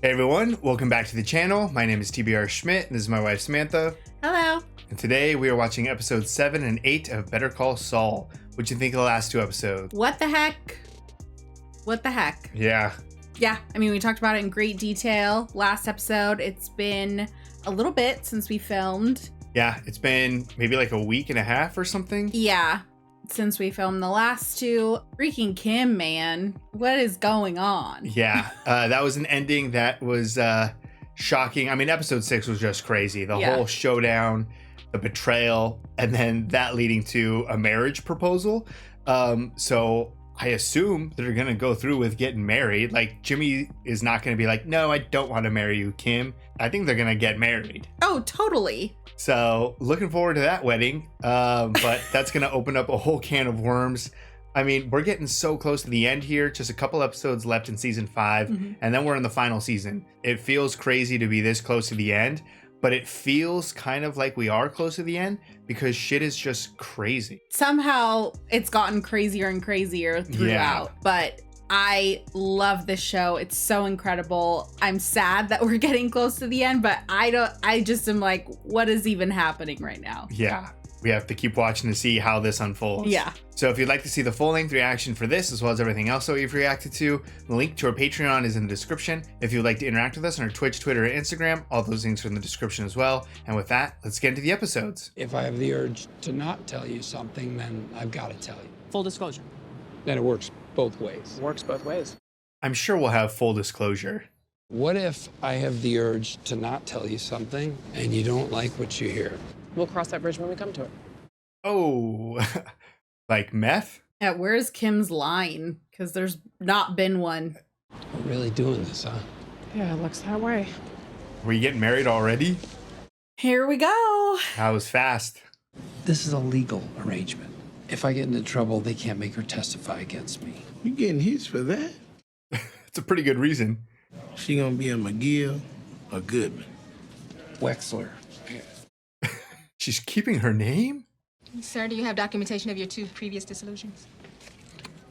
Hey everyone, welcome back to the channel. My name is TBR Schmitt, and this is my wife Samantha. Hello. And today we are watching episodes 7 and 8 of Better Call Saul. What'd you think of the last two episodes? What the heck? What the heck? Yeah. Yeah, I mean, we talked about it in great detail last episode. It's been a little bit since we filmed. Yeah, it's been maybe like a week and a half or something. Yeah, since we filmed the last two. Freaking Kim, man. What is going on? Yeah, that was an ending that was shocking. I mean, episode 6 was just crazy. The whole showdown, the betrayal, and then that leading to a marriage proposal. So I assume they're going to go through with getting married. Like, Jimmy is not going to be like, no, I don't want to marry you, Kim. I think they're going to get married. Oh, totally. So looking forward to that wedding. But that's going to open up a whole can of worms. I mean, we're getting so close to the end here. Just a couple episodes left in season 5. And then we're in the final season. It feels crazy to be this close to the end. But it feels kind of like we are close to the end because shit is just crazy. Somehow it's gotten crazier and crazier throughout. But I love this show. It's so incredible. I'm sad that we're getting close to the end, but I just am like, what is even happening right now? Yeah. We have to keep watching to see how this unfolds. Yeah. So if you'd like to see the full-length reaction for this, as well as everything else that we've reacted to, the link to our Patreon is in the description. If you'd like to interact with us on our Twitch, Twitter, and Instagram, all those links are in the description as well. And with that, let's get into the episodes. If I have the urge to not tell you something, then I've got to tell you. Full disclosure. Then it works both ways. Works both ways. I'm sure we'll have full disclosure. What if I have the urge to not tell you something and you don't like what you hear? We'll cross that bridge when we come to it. Oh, like meth? Yeah, where's Kim's line? Because there's not been one. We're really doing this, huh? Yeah, it looks that way. Were you getting married already? Here we go. That was fast. This is a legal arrangement. If I get into trouble, they can't make her testify against me. You getting hits for that? It's a pretty good reason. She gonna be a McGill or Goodman? Wexler. She's keeping her name? Sir, do you have documentation of your 2 previous dissolutions?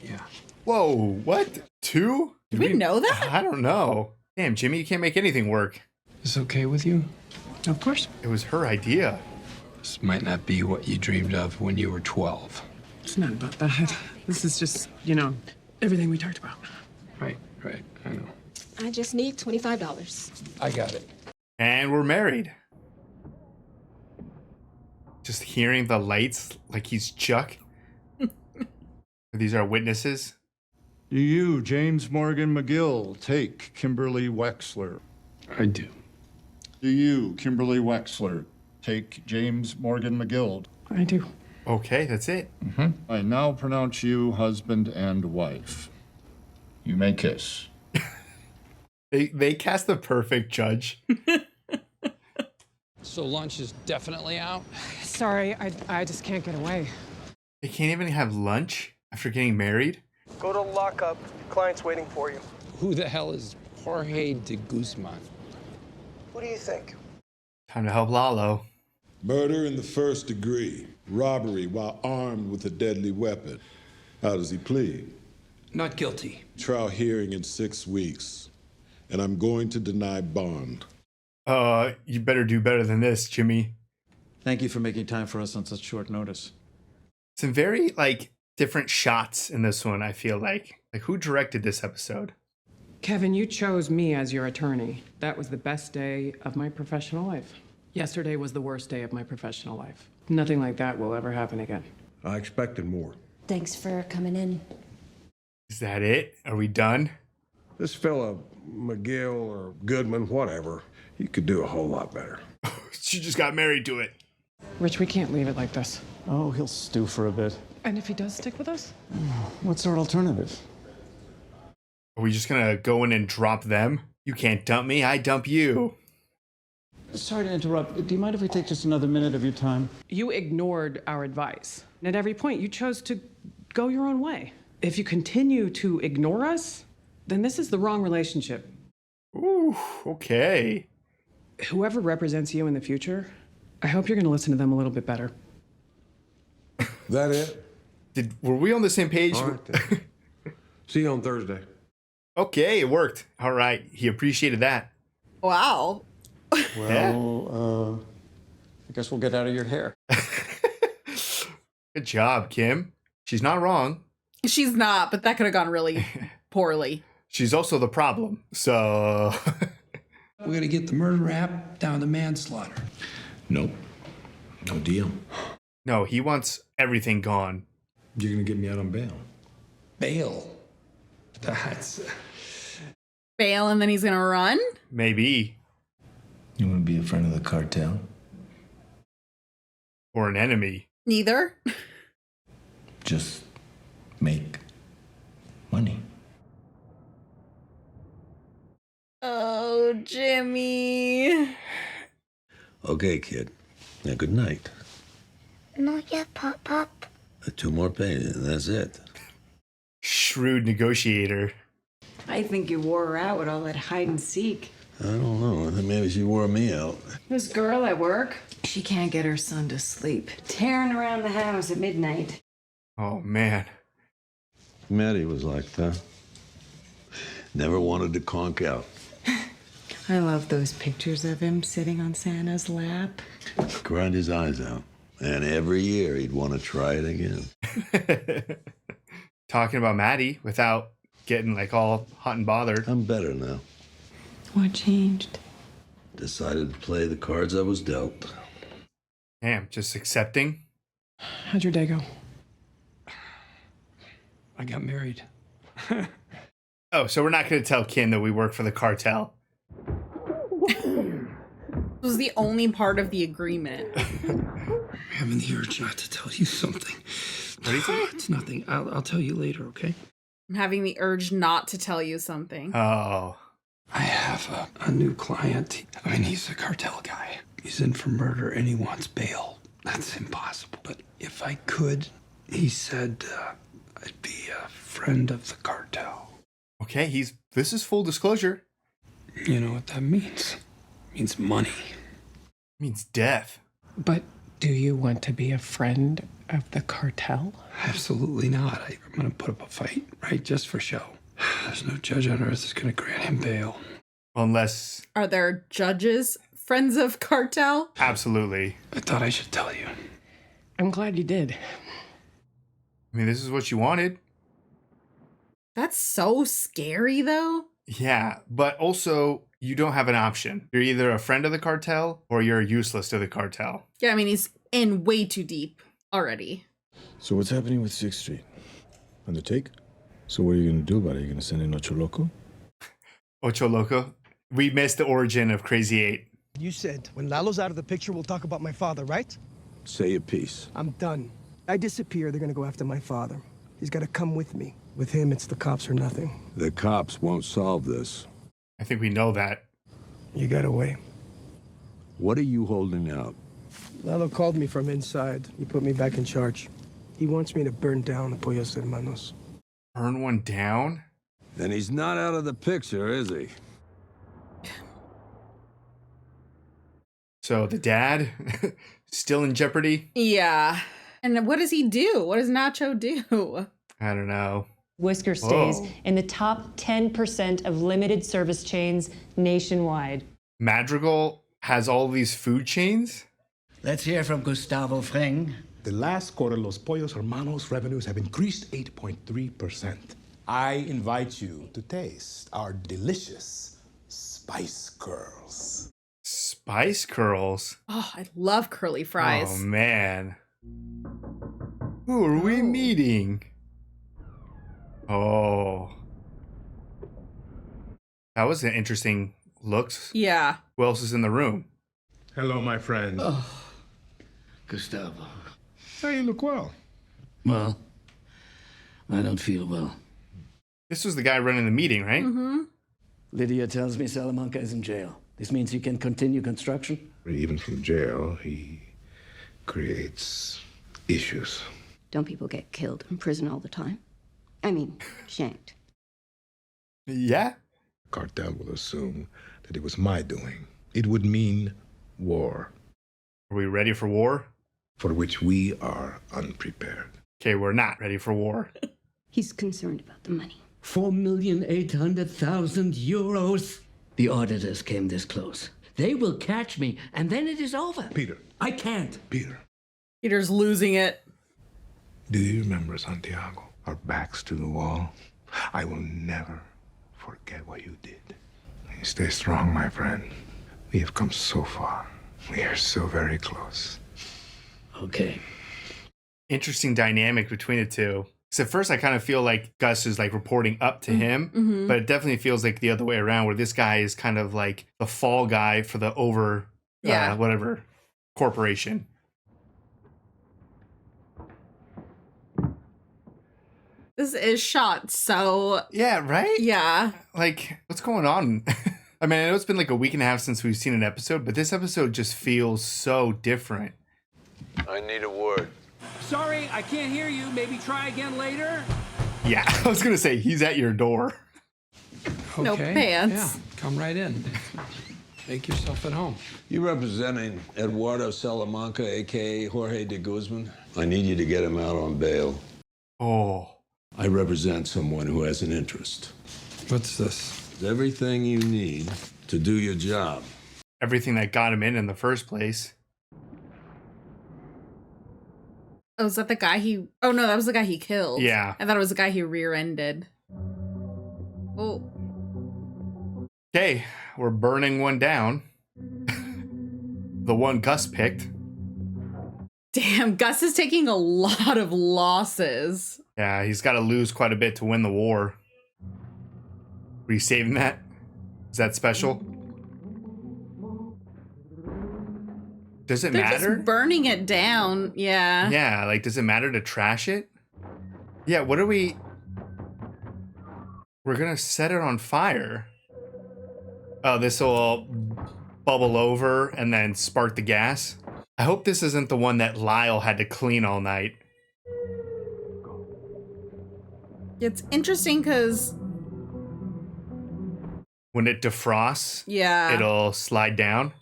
Yeah. Whoa, what? 2? Did we know that? I don't know. Damn, Jimmy, you can't make anything work. Is this okay with you? Of course. It was her idea. This might not be what you dreamed of when you were 12. It's not about that. This is just, everything we talked about. Right, I know. I just need $25. I got it. And we're married. Just hearing the lights like he's Chuck. These are witnesses. Do you, James Morgan McGill, take Kimberly Wexler? I do. Do you, Kimberly Wexler, take James Morgan McGill? I do. Okay, that's it. I now pronounce you husband and wife. You may kiss. They cast the perfect judge. So lunch is definitely out? Sorry, I just can't get away. They can't even have lunch after getting married. Go to lockup. Client's waiting for you. Who the hell is Jorge de Guzman? What do you think? Time to help Lalo. Murder in the first degree. Robbery while armed with a deadly weapon. How does he plead? Not guilty. Trial hearing in 6 weeks. And I'm going to deny bond. You better do better than this, Jimmy. Thank you for making time for us on such short notice. Some very, different shots in this one, I feel like. Like, who directed this episode? Kevin, you chose me as your attorney. That was the best day of my professional life. Yesterday was the worst day of my professional life. Nothing like that will ever happen again. I expected more. Thanks for coming in. Is that it? Are we done? This fella, McGill or Goodman, whatever, he could do a whole lot better. She just got married to it. Rich, we can't leave it like this. Oh, he'll stew for a bit. And if he does stick with us? What's our alternative? Are we just gonna go in and drop them? You can't dump me, I dump you. Sorry to interrupt. Do you mind if we take just another minute of your time? You ignored our advice. And at every point, you chose to go your own way. If you continue to ignore us, then this is the wrong relationship. Ooh, okay. Whoever represents you in the future, I hope you're going to listen to them a little bit better. That it? Were we on the same page? All right, then. See you on Thursday. Okay, it worked. All right. He appreciated that. Wow. Well, I guess we'll get out of your hair. Good job, Kim. She's not wrong. She's not, but that could have gone really poorly. She's also the problem. So We're gonna get the murder rap down to manslaughter. Nope. No deal. no, he wants everything gone. You're gonna get me out on bail. Bail. That's... Bail and then he's gonna run? Maybe. You want to be a friend of the cartel? Or an enemy. Neither. Just make money. Oh, Jimmy. Okay, kid. Now, good night. Not yet, Pop. 2 more pages, and that's it. Shrewd negotiator. I think you wore her out with all that hide and seek. I don't know. Maybe she wore me out. This girl at work, she can't get her son to sleep. Tearing around the house at midnight. Oh, man. Maddie was like that. Never wanted to conk out. I love those pictures of him sitting on Santa's lap. Cried his eyes out. And every year he'd want to try it again. Talking about Maddie without getting like all hot and bothered. I'm better now. What changed? Decided to play the cards I was dealt. Damn, just accepting. How'd your day go? I got married. Oh, so we're not going to tell Kim that we work for the cartel. This was the only part of the agreement. I'm having the urge not to tell you something. What do you say? It's nothing. I'll tell you later, okay? I'm having the urge not to tell you something. Oh. I have a new client. I mean, he's a cartel guy. He's in for murder and he wants bail. That's impossible. But if I could, he said I'd be a friend of the cartel. Okay, this is full disclosure. You know what that means? It means money. It means death. But do you want to be a friend of the cartel? Absolutely not. I'm going to put up a fight, right? Just for show. There's no judge on earth that's going to grant him bail. Unless... Are there judges friends of cartel? Absolutely. I thought I should tell you. I'm glad you did. I mean, this is what you wanted. That's so scary, though. Yeah, but also you don't have an option. You're either a friend of the cartel or you're useless to the cartel. Yeah, I mean, he's in way too deep already. So what's happening with 6th Street? On the take? So what are you going to do about it? Are you going to send in Ocho Loco? Ocho Loco? We missed the origin of Crazy 8. You said when Lalo's out of the picture, we'll talk about my father, right? Say your piece. I'm done. I disappear, they're gonna go after my father. He's gotta come with me. With him, it's the cops or nothing. The cops won't solve this. I think we know that. You got away. What are you holding out? Lalo called me from inside. He put me back in charge. He wants me to burn down Pollos Hermanos. Burn one down? Then he's not out of the picture, is he? So the dad still in jeopardy? Yeah. And what does he do? What does Nacho do? I don't know. Whisker stays in the top 10% of limited service chains nationwide. Madrigal has all these food chains? Let's hear from Gustavo Freng. The last quarter, Los Pollos Hermanos revenues have increased 8.3%. I invite you to taste our delicious Spice Curls. Spice Curls? Oh, I love curly fries. Oh, man. Who are we meeting? Oh. That was an interesting looks. Yeah. Who else is in the room? Hello, my friend. Oh, Gustavo. Hey, you look well. Well, I don't feel well. This was the guy running the meeting, right? Mm-hmm. Lydia tells me Salamanca is in jail. This means he can continue construction? Even from jail, he creates issues. Don't people get killed in prison all the time? I mean, shanked. Yeah. Cartel will assume that it was my doing. It would mean war. Are we ready for war? For which we are unprepared. Okay, we're not ready for war. He's concerned about the money. 4,800,000 euros. The auditors came this close. They will catch me, and then it is over. Peter. I can't. Peter. Peter's losing it. Do you remember, Santiago? Our backs to the wall. I will never forget what you did. Stay strong, my friend. We have come so far. We are so very close. Okay. Interesting dynamic between the two. So at first I kind of feel like Gus is like reporting up to him, Mm-hmm. but it definitely feels like the other way around, where this guy is kind of like the fall guy for the whatever corporation. This is shot so... Yeah, right? Yeah. Like, what's going on? I mean, I know it's been like a week and a half since we've seen an episode, but this episode just feels so different. I need a word. Sorry, I can't hear you. Maybe try again later. Yeah, I was going to say, he's at your door. No pants. Yeah, come right in. Make yourself at home. You representing Eduardo Salamanca, a.k.a. Jorge de Guzman? I need you to get him out on bail. Oh. I represent someone who has an interest. What's this? Everything you need to do your job. Everything that got him in the first place. Oh, is that the guy he... Oh, no, that was the guy he killed. Yeah. I thought it was the guy he rear-ended. Oh. Okay, we're burning one down. The one Gus picked. Damn, Gus is taking a lot of losses. Yeah, he's got to lose quite a bit to win the war. Were you saving that? Is that special? Does it They're matter? just burning it down. Yeah. Yeah, like, does it matter to trash it? Yeah, what are we... We're gonna set it on fire. Oh, this will bubble over and then spark the gas. I hope this isn't the one that Lyle had to clean all night. It's interesting because... When it defrosts, Yeah. it'll slide down.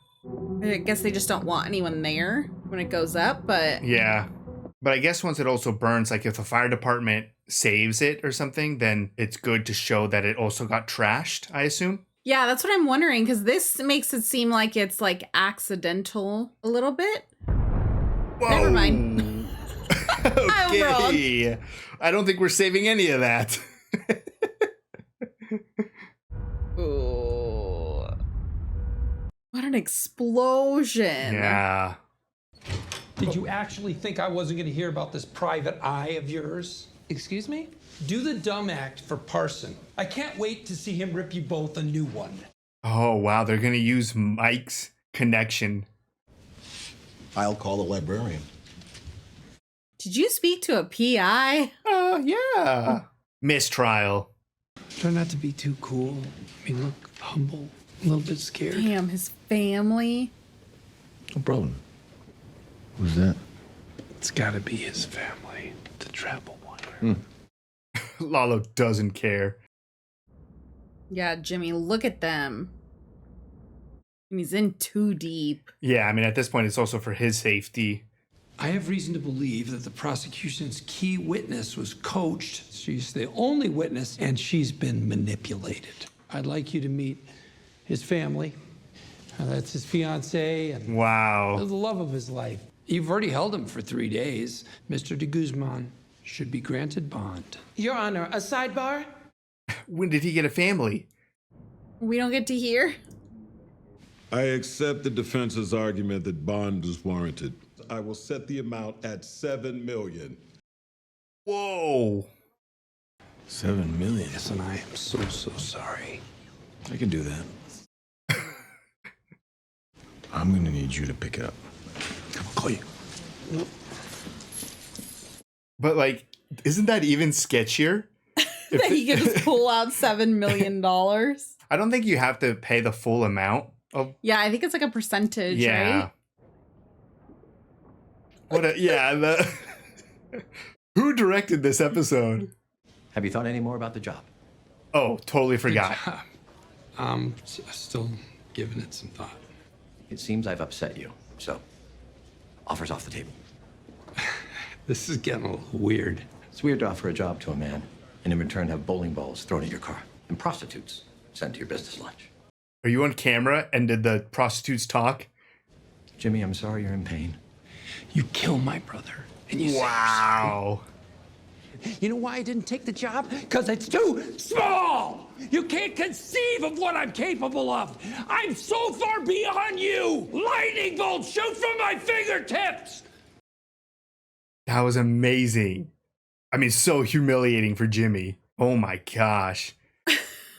I guess they just don't want anyone there when it goes up, but... Yeah. But I guess once it also burns, like if the fire department saves it or something, then it's good to show that it also got trashed, I assume. Yeah, that's what I'm wondering, because this makes it seem like it's like accidental a little bit. Whoa. Never mind. I'm wrong. Okay. I don't think we're saving any of that. Ooh. What an explosion. Yeah. Did you actually think I wasn't going to hear about this private eye of yours? Excuse me? Do the dumb act for Parson. I can't wait to see him rip you both a new one. Oh, wow. They're going to use Mike's connection. I'll call the librarian. Did you speak to a PI? Yeah. Mistrial. Try not to be too cool. I mean, look humble, a little bit scared. Damn, his family. No problem. Who's that? It's got to be his family, the travel wire. Lalo doesn't care. Yeah, Jimmy, look at them. And he's in too deep. Yeah, I mean, at this point, it's also for his safety. I have reason to believe that the prosecution's key witness was coached. She's the only witness, and she's been manipulated. I'd like you to meet his family. That's his fiancée and wow, the love of his life. You've already held him for 3 days. Mr. de Guzman should be granted bond. Your Honor, a sidebar? When did he get a family? We don't get to hear. I accept the defense's argument that bond is warranted. I will set the amount at $7 million. Whoa. 7 million. Yes, and I am so sorry. I can do that. I'm gonna need you to pick it up. I'll call you. But, like, isn't that even sketchier? That he can just pull out $7 million. I don't think you have to pay the full amount of... Yeah, I think it's like a percentage, Yeah. right? What a... Yeah, Who directed this episode? Have you thought any more about the job? Oh, totally forgot. Still giving it some thought. It seems I've upset you, so offer's off the table. This is getting a little weird. It's weird to offer a job to a man and in return have bowling balls thrown at your car and prostitutes sent to your business lunch. Are you on camera? And did the prostitutes talk? Jimmy, I'm sorry you're in pain. You kill my brother, and you wow. You know why I didn't take the job? Because it's too small! You can't conceive of what I'm capable of! I'm so far beyond you! Lightning bolts shoot from my fingertips! That was amazing. I mean, so humiliating for Jimmy. Oh my gosh.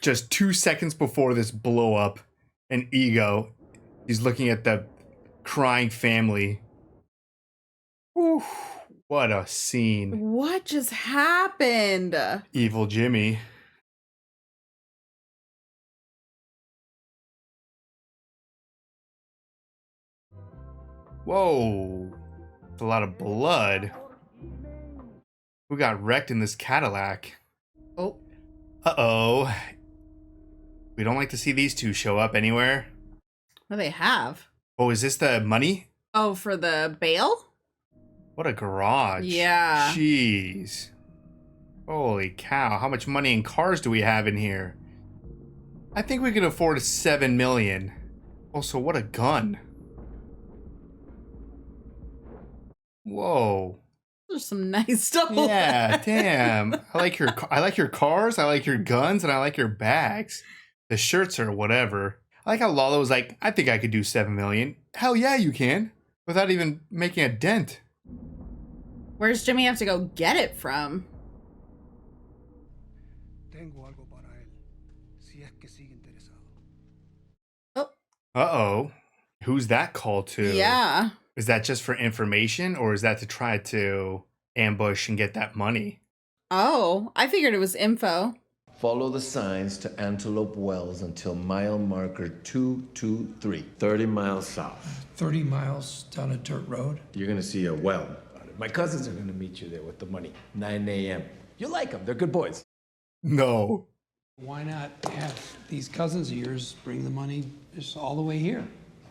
Just 2 seconds before this blow up and ego, he's looking at the crying family. Oof. What a scene. What just happened? Evil Jimmy. Whoa. It's a lot of blood. Who got wrecked in this Cadillac? Oh. Uh-oh. We don't like to see these two show up anywhere. What do they have? Oh, is this the money? Oh, for the bail? What a garage. Yeah. Jeez. Holy cow. How much money and cars do we have in here? I think we could afford $7 million. Also, what a gun. Whoa. There's some nice stuff. Yeah, damn. I like your cars, I like your guns, and I like your bags. The shirts or whatever. I like how Lala was like, I think I could do $7 million. Hell yeah, you can. Without even making a dent. Where's Jimmy have to go get it from? Oh. Uh-oh. Who's that called to? Yeah. Is that just for information, or is that to try to ambush and get that money? Oh, I figured it was info. Follow the signs to Antelope Wells until mile marker 223, 30 miles south. 30 miles down a dirt road? You're gonna see a well. My cousins are gonna meet you there with the money, 9 a.m. You like them, they're good boys. No. Why not have these cousins of yours bring the money just all the way here?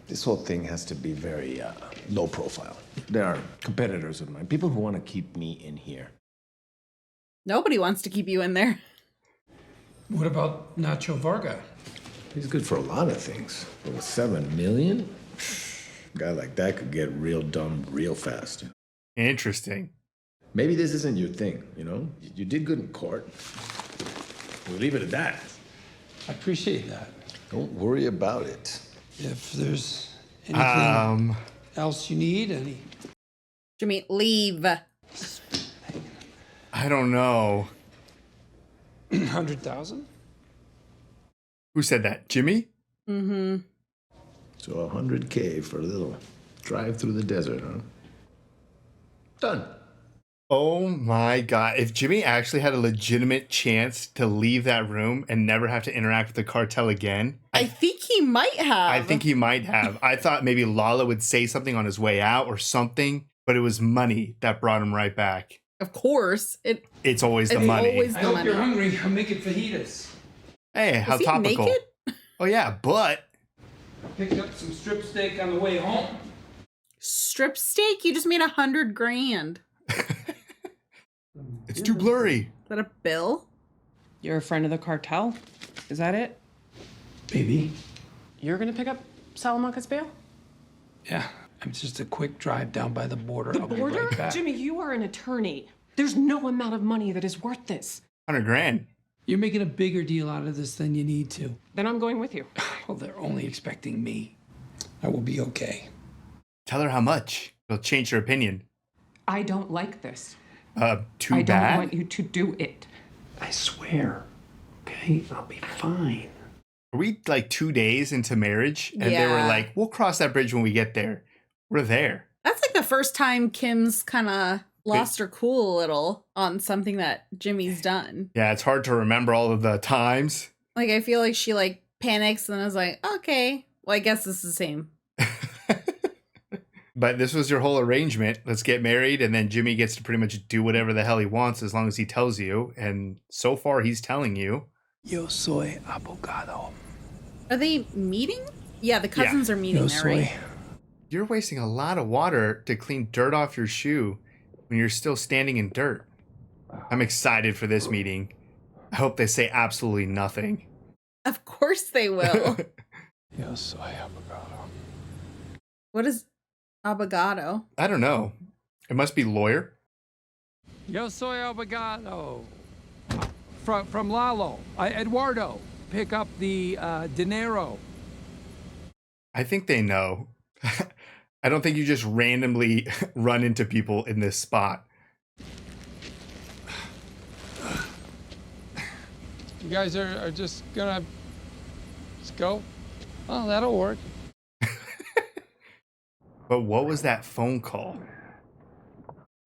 This whole thing has to be very low profile. There are competitors of mine, people who want to keep me in here. Nobody wants to keep you in there. What about Nacho Varga? He's good for a lot of things. But with $7 million, a guy like that could get real dumb real fast. Interesting. Maybe this isn't your thing, you know? You did good in court. We'll leave it at that. I appreciate that. Don't worry about it. If there's anything else you need, any... Jimmy, leave. I don't know. 100,000? Who said that? Jimmy? Mm-hmm. So 100K for a little drive through the desert, huh? Done. Oh my God. If Jimmy actually had a legitimate chance to leave that room and never have to interact with the cartel again. I think he might have. I think he might have. I thought maybe Lala would say something on his way out or something, but it was money that brought him right back. Of course. It's always the money. Always the I hope money. you're hungry. I'm making fajitas. Hey, how topical. Naked? Oh yeah, but Picked up some strip steak on the way home. Strip steak? You just made $100,000. It's too blurry. Is that a bill? You're a friend of the cartel? Is that it? Maybe. You're gonna pick up Salamanca's bail? Yeah, it's just a quick drive down by the border. The I'll border? be right back. Jimmy, you are an attorney. There's no amount of money that is worth this. $100,000. You're making a bigger deal out of this than you need to. Then I'm going with you. Well, they're only expecting me. I will be okay. Tell her how much. It'll change her opinion. I don't like this. Too I bad? don't want you to do it. I swear. Okay, I'll be fine. Are we like 2 days into marriage? And they were Yeah. like, we'll cross that bridge when we get there. We're there. That's like the first time Kim's kind of lost her cool a little on something that Jimmy's done. Yeah, it's hard to remember all of the times. Like, I feel like she like panics and is like, okay, well, I guess this is the same. But this was your whole arrangement. Let's get married, and then Jimmy gets to pretty much do whatever the hell he wants as long as he tells you. And so far, he's telling you. Yo soy abogado. Are they meeting? Yeah, the cousins are meeting there, right? You're wasting a lot of water to clean dirt off your shoe when you're still standing in dirt. I'm excited for this meeting. I hope they say absolutely nothing. Of course they will. Yo soy abogado. What is abogado? I don't know. It must be lawyer. Yo soy abogado. From Lalo. Eduardo, pick up the dinero. I think they know. I don't think you just randomly run into people in this spot. You guys are just gonna just go? Oh, that'll work. But what was that phone call?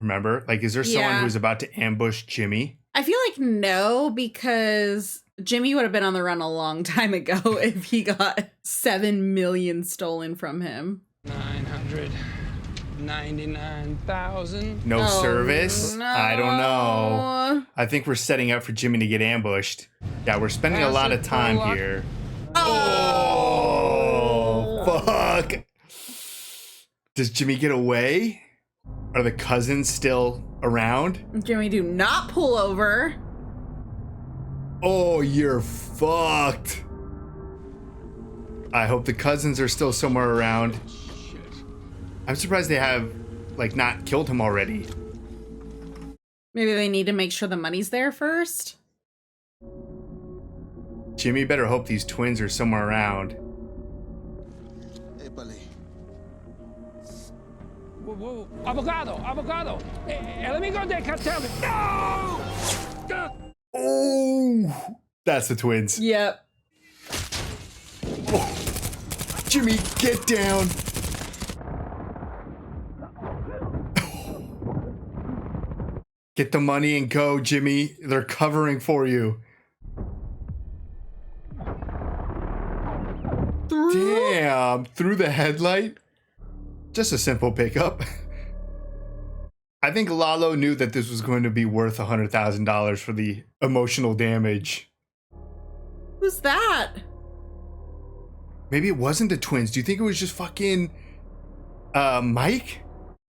Remember? Like, is there someone Yeah. who's about to ambush Jimmy? I feel like no, because Jimmy would have been on the run a long time ago if he got 7 million stolen from him. 999,000. No service? no. I don't know. I think we're setting up for Jimmy to get ambushed. Yeah, we're spending a lot of time here. Oh, fuck. Does Jimmy get away? Are the cousins still around? Jimmy, do not pull over. Oh, you're fucked. I hope the cousins are still somewhere around. I'm surprised they have, like, not killed him already. Maybe they need to make sure the money's there first. Jimmy better hope these twins are somewhere around. Whoa, abogado. El amigo de cartel. No! Oh, that's the twins. Yep. Oh, Jimmy, get down. Get the money and go, Jimmy. They're covering for you. Damn, through the headlight? Just a simple pickup. I think Lalo knew that this was going to be worth $100,000 for the emotional damage. Who's that? Maybe it wasn't the twins. Do you think it was just fucking Mike?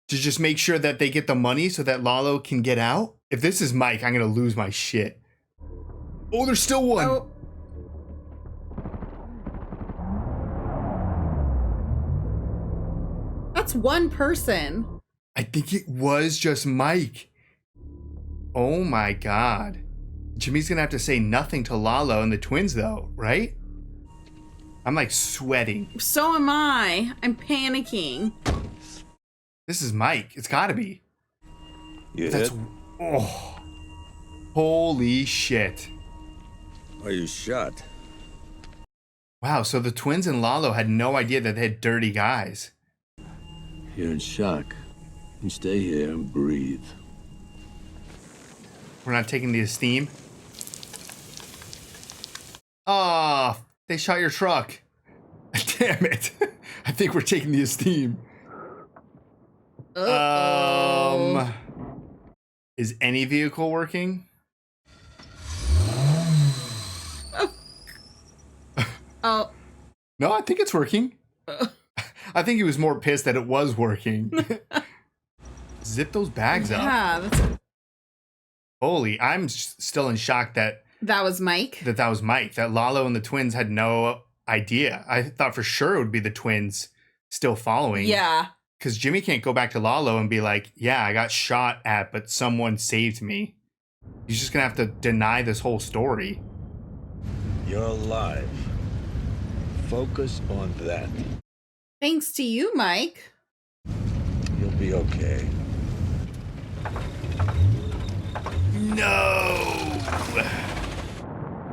To just make sure that they get the money so that Lalo can get out? If this is Mike, I'm gonna lose my shit. Oh, there's still one. Oh. That's one person. I think it was just Mike. Oh my God. Jimmy's gonna have to say nothing to Lalo and the twins though, right? I'm like sweating. So am I. I'm panicking. This is Mike. It's gotta be. You That's hit? oh. Holy shit. Are you shot? Wow, so the twins and Lalo had no idea that they had dirty guys. You're in shock. You stay here and breathe. We're not taking the esteem. Ah, they shot your truck. Damn it. I think we're taking the esteem. Is any vehicle working? Oh. No, I think it's working. I think he was more pissed that it was working. Zip those bags up. Yeah, that's... Holy, I'm still in shock that was Mike. That was Mike. That Lalo and the twins had no idea. I thought for sure it would be the twins still following. Yeah. Because Jimmy can't go back to Lalo and be like, yeah, I got shot at, but someone saved me. He's just going to have to deny this whole story. You're alive. Focus on that. Thanks to you, Mike. You'll be okay. No!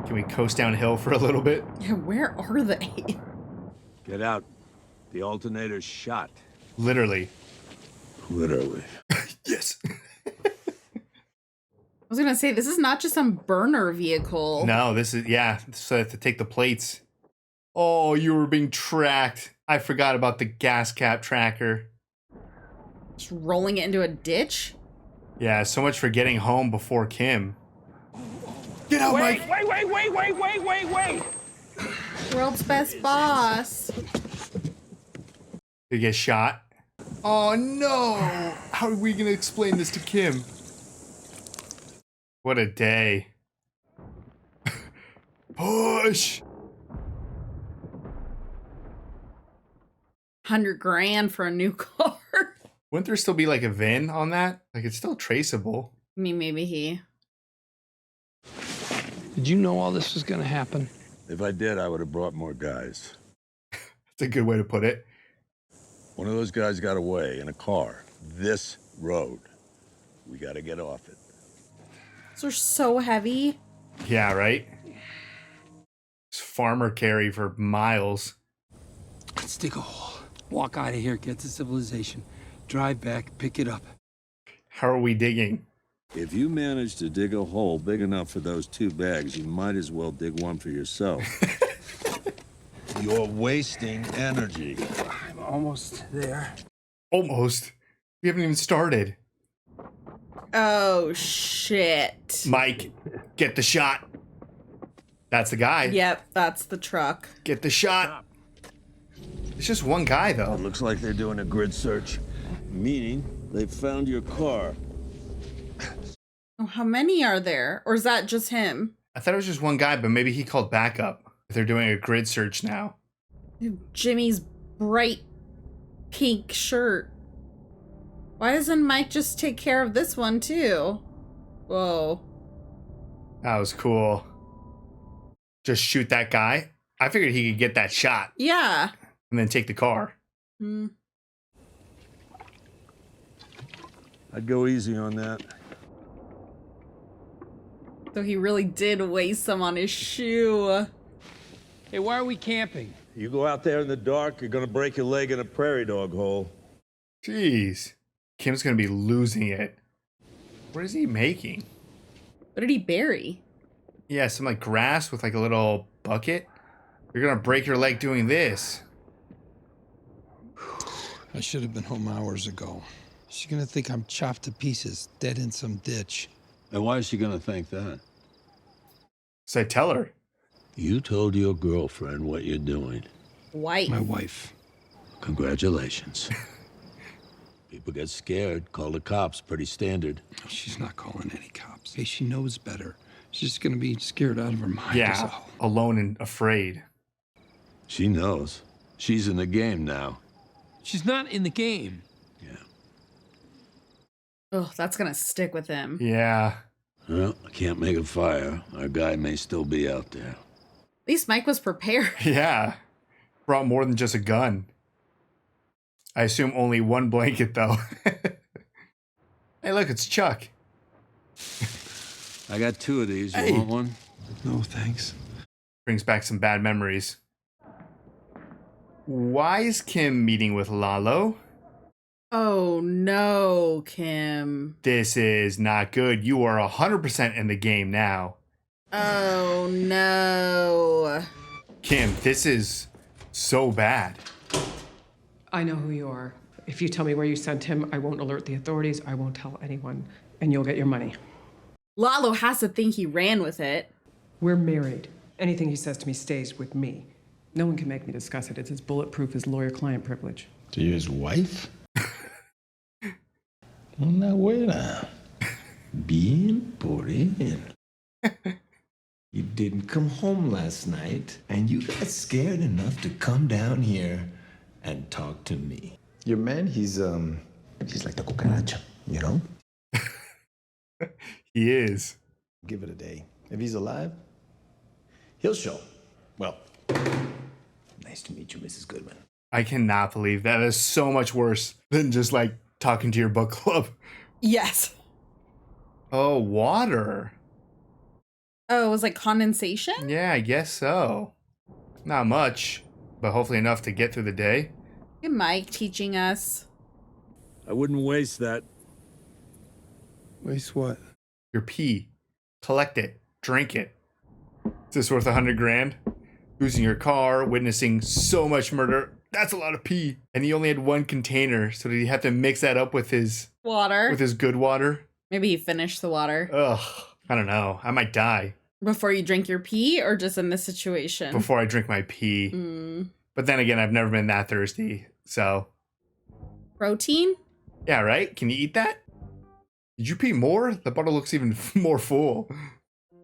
Can we coast downhill for a little bit? Yeah, where are they? Get out. The alternator's shot. Literally. Literally. Yes. I was gonna say, this is not just some burner vehicle. No, this is, yeah, so I have to take the plates. Oh, you were being tracked. I forgot about the gas cap tracker. Just rolling it into a ditch? Yeah, so much for getting home before Kim. Get out, Mike! Wait! World's best boss. Did he get shot? Oh no! How are we gonna explain this to Kim? What a day. Push. $100,000 for a new car. Wouldn't there still be like a VIN on that? Like it's still traceable. I mean, maybe he. Did you know all this was going to happen? If I did, I would have brought more guys. That's a good way to put it. One of those guys got away in a car. This road. We got to get off it. Those are so heavy. Yeah, right? It's farmer carry for miles. Let's dig a hole. Walk out of here, get to civilization. Drive back, pick it up. How are we digging? If you manage to dig a hole big enough for those 2 bags, you might as well dig one for yourself. You're wasting energy. I'm almost there. Almost. We haven't even started. Oh, shit. Mike, get the shot. That's the guy. Yep, that's the truck. Get the shot. It's just one guy, though. It looks like they're doing a grid search, meaning they found your car. Oh, how many are there? Or is that just him? I thought it was just one guy, but maybe he called backup. They're doing a grid search now. Jimmy's bright pink shirt. Why doesn't Mike just take care of this one, too? Whoa. That was cool. Just shoot that guy. I figured he could get that shot. Yeah. And then take the car. I'd go easy on that. So he really did waste some on his shoe. Hey, why are we camping? You go out there in the dark, you're gonna break your leg in a prairie dog hole. Jeez. Kim's gonna be losing it. What is he making? What did he bury? Yeah, some like grass with like a little bucket. You're gonna break your leg doing this. I should have been home hours ago. She's gonna think I'm chopped to pieces, dead in some ditch. And why is she gonna think that? So I tell her. You told your girlfriend what you're doing. Wife. My wife. Congratulations. People get scared, call the cops, pretty standard. She's not calling any cops. Hey, she knows better. She's just gonna be scared out of her mind. Yeah, alone and afraid. She knows. She's in the game now. She's not in the game. Oh, that's gonna stick with him. Yeah. Well, I can't make a fire. Our guy may still be out there. At least Mike was prepared. Yeah. Brought more than just a gun. I assume only one blanket, though. Hey, look, it's Chuck. I got 2 of these. You want one? No, thanks. Brings back some bad memories. Why is Kim meeting with Lalo? Oh no, Kim. This is not good. You are 100% in the game now. Oh no. Kim, this is so bad. I know who you are. If you tell me where you sent him, I won't alert the authorities. I won't tell anyone. And you'll get your money. Lalo has to think he ran with it. We're married. Anything he says to me stays with me. No one can make me discuss it. It's as bulletproof as lawyer-client privilege. To his wife? Una buena. Bien por él. You didn't come home last night, and you got scared enough to come down here and talk to me. Your man, he's like the cucaracha, you know? He is. Give it a day. If he's alive, he'll show. Well, nice to meet you, Mrs. Goodman. I cannot believe that is so much worse than just like talking to your book club. Yes. Oh, water. Oh, it was like condensation? Yeah, I guess so. Not much, but hopefully enough to get through the day. Good Mike teaching us. I wouldn't waste that. Waste what? Your pee. Collect it. Drink it. Is this worth $100,000? Losing your car, witnessing so much murder. That's a lot of pee. And he only had one container, so did he have to mix that up with his water? With his good water? Maybe he finished the water. Ugh. I don't know. I might die. Before you drink your pee or just in this situation? Before I drink my pee. But then again, I've never been that thirsty, so. Protein? Yeah, right? Can you eat that? Did you pee more? The bottle looks even more full.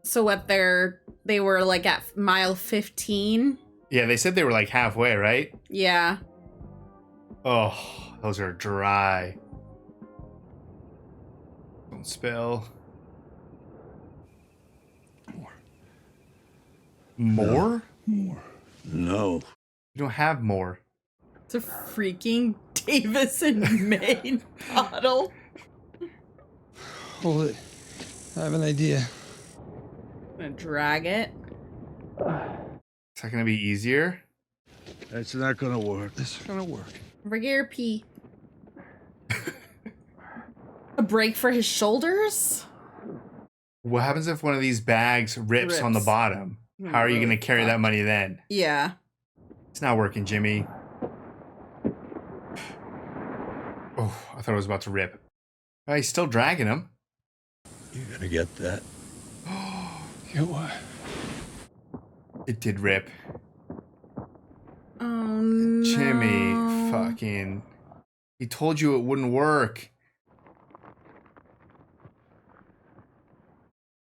So what they were like at mile 15? Yeah, they said they were like halfway, right? Yeah. Oh, those are dry. Don't spill. More? More. No. You don't have more. It's a freaking Davis and Maine bottle. Hold it. I have an idea. I'm gonna drag it. Is that gonna be easier? That's not gonna work. This is gonna work. Regular pee. A break for his shoulders? What happens if one of these bags rips on the bottom? How are you gonna carry that money then? Yeah. It's not working, Jimmy. Oh, I thought it was about to rip. Oh, he's still dragging him. You're gonna get that. Get what? It did rip. Oh no. Jimmy, fucking. He told you it wouldn't work.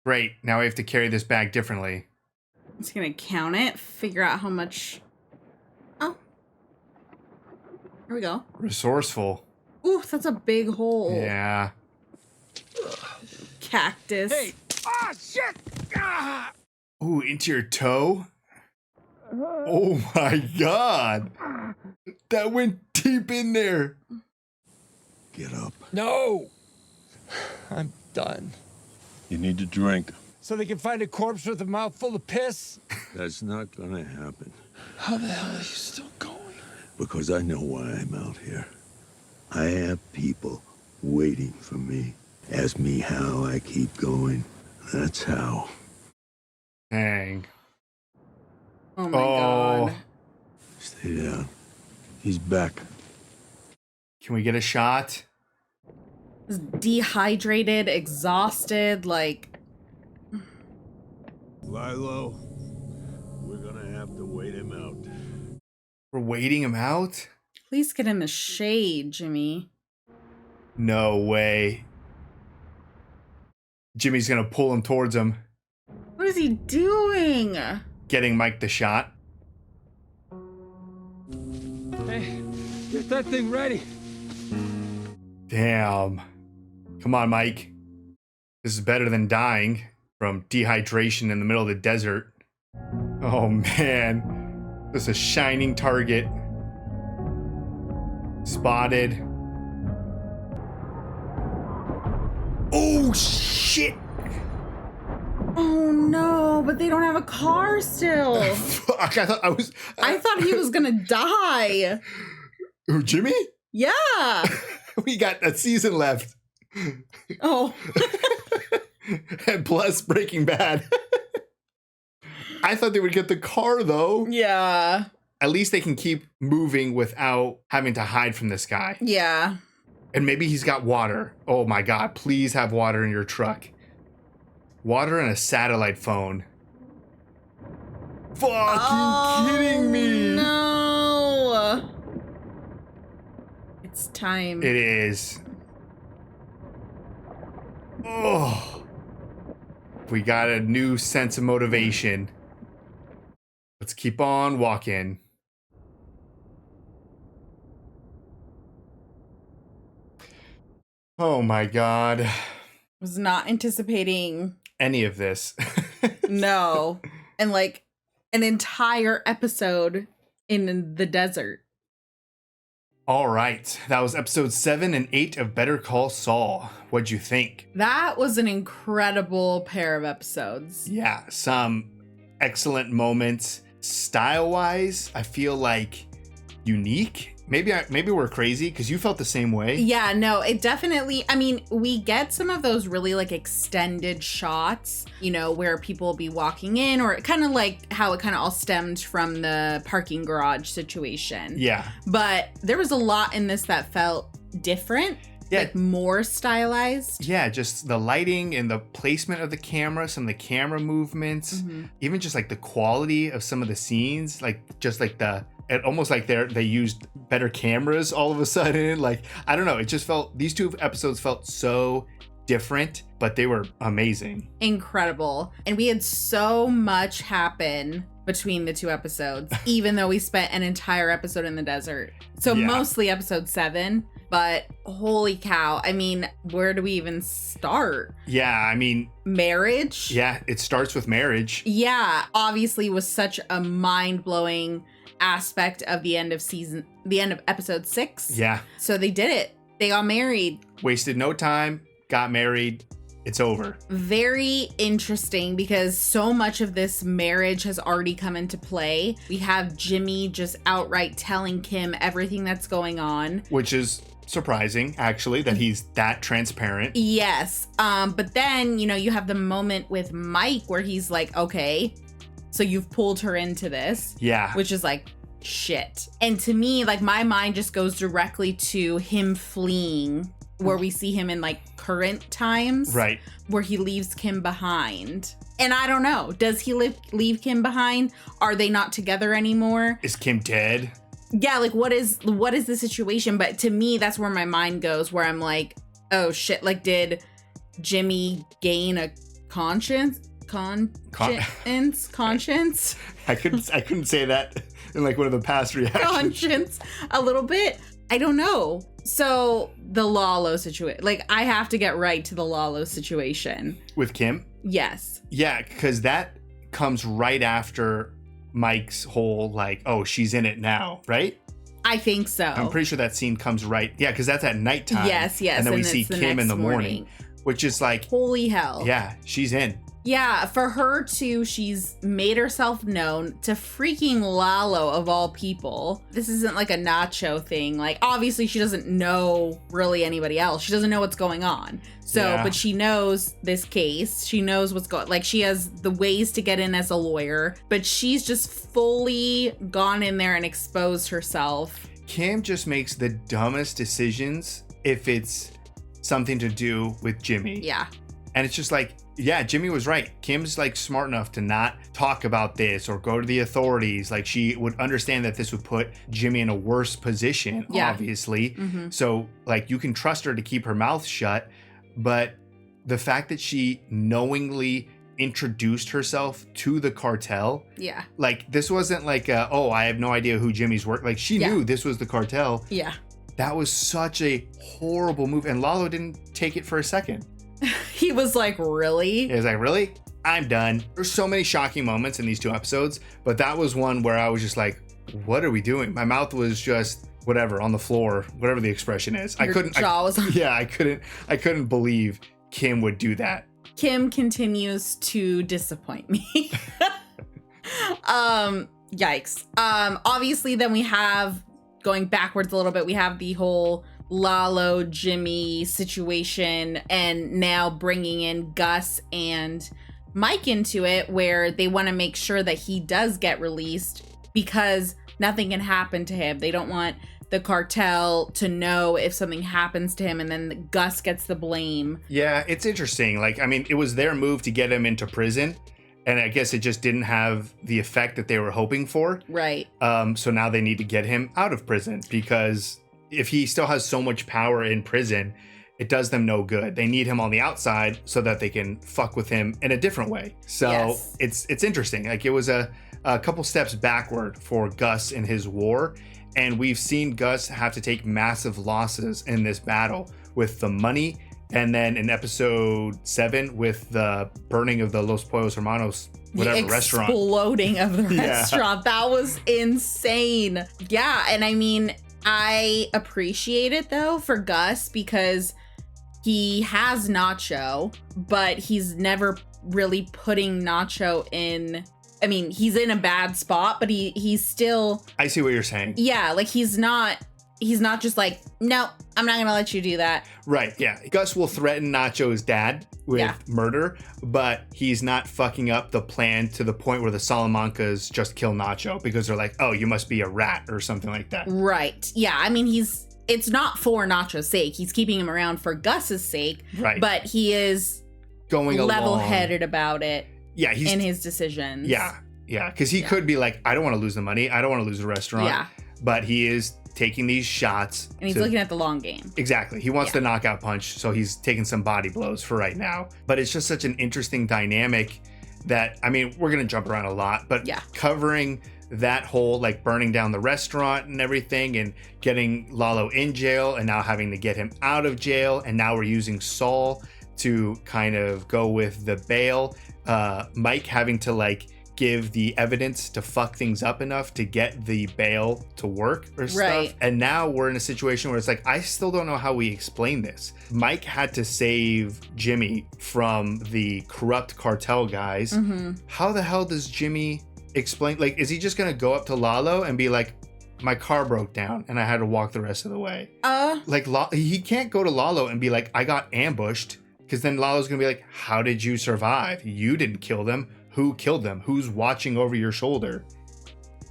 Great, now we have to carry this bag differently. It's gonna count it, figure out how much. Oh. Here we go. Resourceful. Ooh, that's a big hole. Yeah. Cactus. Hey! Ah, shit! Ah! Ooh, into your toe? Oh my god! That went deep in there. Get up. No! I'm done. You need to drink. So they can find a corpse with a mouthful of piss? That's not gonna happen. How the hell are you still going? Because I know why I'm out here. I have people waiting for me. Ask me how I keep going. That's how. Dang. Oh my god. Stay down. He's back. Can we get a shot? He's dehydrated, exhausted, like. Lilo, we're gonna have to wait him out. We're waiting him out? Please get in the shade, Jimmy. No way. Jimmy's gonna pull him towards him. What is he doing? Getting Mike the shot. Hey, get that thing ready. Damn. Come on, Mike. This is better than dying from dehydration in the middle of the desert. Oh man. This is a shining target. Spotted. Oh shit! Oh no, but they don't have a car still. Fuck, I thought he was gonna die. Who, Jimmy? Yeah. We got a season left. Oh. And plus Breaking Bad. I thought they would get the car though. Yeah. At least they can keep moving without having to hide from this guy. Yeah. And maybe he's got water. Oh my god, please have water in your truck. Water and a satellite phone. Fucking kidding me. No. It's time. It is. Oh. We got a new sense of motivation. Let's keep on walking. Oh my god. Was not anticipating any of this. No. And like an entire episode in the desert. All right. That was episode 7 and 8 of Better Call Saul. What'd you think? That was an incredible pair of episodes. Yeah, some excellent moments. Style-wise, I feel like unique. Maybe we're crazy because you felt the same way. Yeah, no, it definitely, I mean, we get some of those really like extended shots, you know, where people will be walking in, or kind of like how it kind of all stemmed from the parking garage situation. Yeah. But there was a lot in this that felt different. Yeah. Like more stylized. Yeah, just the lighting and the placement of the camera, some of the camera movements, even just like the quality of some of the scenes, like just like it almost like they used better cameras all of a sudden. Like, I don't know, it just felt, these two episodes felt so different, but they were amazing. Incredible. And we had so much happen between the two episodes, even though we spent an entire episode in the desert. So mostly episode 7, but holy cow. I mean, where do we even start? Yeah, I mean, marriage? Yeah, it starts with marriage. Yeah, obviously was such a mind-blowing aspect of the end of episode 6. Yeah. So they did it. They got married. Wasted no time, got married. It's over. Very interesting because so much of this marriage has already come into play. We have Jimmy just outright telling Kim everything that's going on. Which is surprising, actually, that he's that transparent. Yes. But then, you have the moment with Mike where he's like, okay, so you've pulled her into this. Yeah. Which is like, shit. And to me, like, my mind just goes directly to him fleeing, where we see him in like current times. Right. Where he leaves Kim behind. And I don't know. Does he leave Kim behind? Are they not together anymore? Is Kim dead? Yeah, like what is the situation? But to me, that's where my mind goes, where I'm like, oh shit, like did Jimmy gain a conscience? Conscience? I couldn't say that in like one of the past reactions. Conscience a little bit. I don't know. So the Lalo situation, like I have to get right to the Lalo situation. With Kim? Yes. Yeah, because that comes right after Mike's whole like, oh, she's in it now, right? I think so. I'm pretty sure that scene comes right. Yeah, because that's at nighttime. Yes. And then we see Kim in the morning, which is like, holy hell. Yeah, she's in. Yeah, for her too, she's made herself known to freaking Lalo of all people. This isn't like a Nacho thing. Like, obviously she doesn't know really anybody else. She doesn't know what's going on. So, But she knows this case. She knows what's going, like she has the ways to get in as a lawyer, but she's just fully gone in there and exposed herself. Kim just makes the dumbest decisions if it's something to do with Jimmy. Yeah. And it's just like, yeah, Jimmy was right. Kim's like smart enough to not talk about this or go to the authorities. Like she would understand that this would put Jimmy in a worse position, obviously. Mm-hmm. So like you can trust her to keep her mouth shut. But the fact that she knowingly introduced herself to the cartel. Yeah. Like this wasn't like, I have no idea who Jimmy's work. Like she knew this was the cartel. Yeah. That was such a horrible move. And Lalo didn't take it for a second. He was like, really? He was like, really? I'm done. There's so many shocking moments in these 2 episodes, but that was one where I was just like, what are we doing? My mouth was just whatever on the floor, whatever the expression is. Your jaw was on. Yeah, I couldn't believe Kim would do that. Kim continues to disappoint me. Yikes. Obviously then we have, going backwards a little bit, we have the whole Lalo Jimmy situation, and now bringing in Gus and Mike into it, where they want to make sure that he does get released because nothing can happen to him. They don't want the cartel to know if something happens to him, and then Gus gets the blame. Yeah, it's interesting. Like, I mean, it was their move to get him into prison, and I guess it just didn't have the effect that they were hoping for. Right. So now they need to get him out of prison, because if he still has so much power in prison, it does them no good. They need him on the outside so that they can fuck with him in a different way. So it's interesting. Like it was a couple steps backward for Gus in his war. And we've seen Gus have to take massive losses in this battle with the money. And then in episode 7 with the burning of the Los Pollos Hermanos, whatever, restaurant. The exploding of the restaurant. That was insane. Yeah, and I mean, I appreciate it though for Gus because he has Nacho, but he's never really putting Nacho in. I mean, he's in a bad spot, but he's still. I see what you're saying. Yeah, like he's not just like, no, I'm not gonna let you do that. Right, yeah. Gus will threaten Nacho's dad with murder, but he's not fucking up the plan to the point where the Salamancas just kill Nacho because they're like, oh, you must be a rat or something like that. Right. Yeah, I mean, it's not for Nacho's sake. He's keeping him around for Gus's sake. Right. But he is going level-headed about it. Yeah, he's in his decisions. Yeah, because he could be like, I don't want to lose the money. I don't want to lose the restaurant. Yeah. But he is taking these shots. And he's looking at the long game. Exactly. He wants the knockout punch, so he's taking some body blows for right now. But it's just such an interesting dynamic that, I mean, we're going to jump around a lot, but covering that whole like burning down the restaurant and everything and getting Lalo in jail and now having to get him out of jail. And now we're using Saul to kind of go with the bail. Mike having to like give the evidence to fuck things up enough to get the bail to work or stuff. And now we're in a situation where it's like, I still don't know how we explain this. Mike had to save Jimmy from the corrupt cartel guys. How the hell does Jimmy explain? Like, is he just gonna go up to Lalo and be like, my car broke down and I had to walk the rest of the way? Like, he can't go to Lalo and be like, I got ambushed, because then Lalo's gonna be like, how did you survive? You didn't kill them. Who killed them? Who's watching over your shoulder?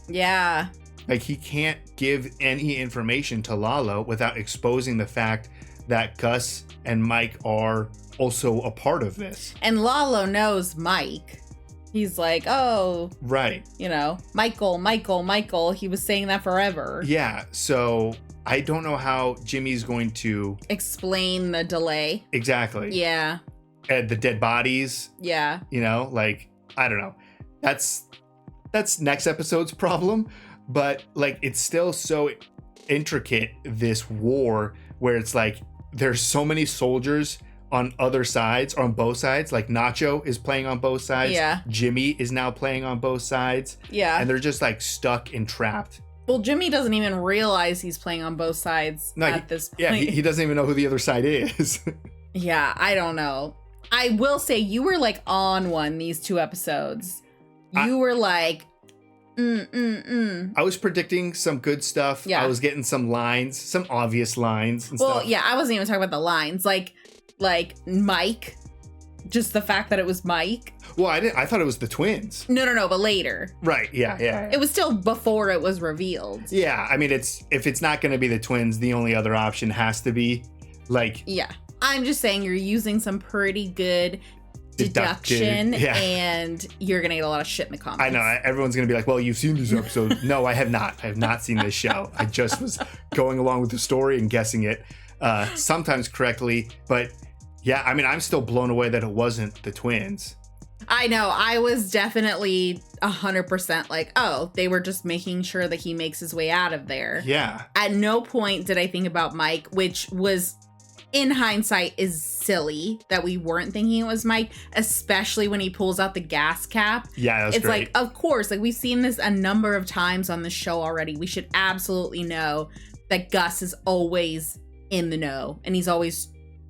Yeah. Like, he can't give any information to Lalo without exposing the fact that Gus and Mike are also a part of this. And Lalo knows Mike. He's like, oh, right. You know, Michael. He was saying that forever. Yeah. So I don't know how Jimmy's going to explain the delay. Exactly. Yeah. And the dead bodies. Yeah. You know, like, I don't know. That's next episode's problem. But like, it's still so intricate, this war, where it's like there's so many soldiers on other sides, or on both sides. Like, Nacho is playing on both sides. Yeah. Jimmy is now playing on both sides. Yeah. And they're just like stuck and trapped. Well, Jimmy doesn't even realize he's playing on both sides at this point. Yeah, he doesn't even know who the other side is. Yeah, I don't know. I will say you were like on one these 2 episodes. You were like, I was predicting some good stuff. Yeah. I was getting some lines, some obvious lines and stuff. Yeah, I wasn't even talking about the lines. Like Mike, just the fact that it was Mike. Well, I thought it was the twins. No, but later. Right, yeah. It was still before it was revealed. Yeah, I mean, if it's not going to be the twins, the only other option has to be like... Yeah, I'm just saying you're using some pretty good deduction, and you're going to get a lot of shit in the comments. I know, everyone's going to be like, well, you've seen this episode. No, I have not. I have not seen this show. I just was going along with the story and guessing it, sometimes correctly, but... Yeah, I mean, I'm still blown away that it wasn't the twins. I know. I was definitely 100% like, oh, they were just making sure that he makes his way out of there. Yeah. At no point did I think about Mike, which was, in hindsight, is silly that we weren't thinking it was Mike, especially when he pulls out the gas cap. Yeah, that's great. Like, of course, like we've seen this a number of times on the show already. We should absolutely know that Gus is always in the know, and he's always